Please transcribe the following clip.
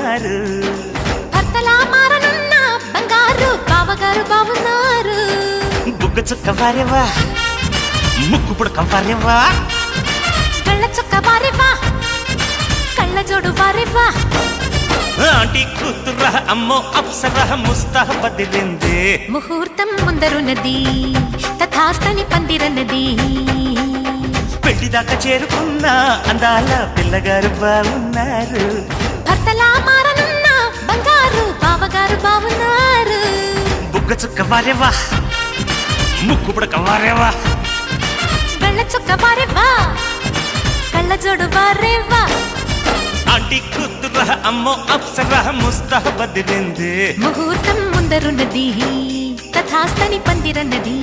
బావున్నారు. భర్తలా మారనున్న బంగారు బావగారు బావున్నారు. బుగ్గ చుక్క వారేవా, ముక్కు పుడక వారేవా, కళ్ళ చుక్క వారేవా, కళ్ళ జోడు వారేవా. ఆంటీ కూతురా అమ్మో అప్సరా ముస్తాబదిరిందే. ముహూర్తం ముందరున్నది తథాస్తని పందిరన్నది. పెళ్లిదాకా చేరుకున్న అందాల పిల్లగారు బావున్నారు. భర్తలా మారనున్న బంగారు బావగారు బావున్నారు. బుగ్గ చుక్క వారేవా, ముక్కు పుడక వారేవా, కళ్ళ చుక్క వారేవా, కళ్ళ జోడు వారేవా. ఆంటీ కూతురా అమ్మో అప్సరా ముస్తాబదిరిందే. ముహూర్తం ముందరున్నది తథాస్తని పందిరన్నది.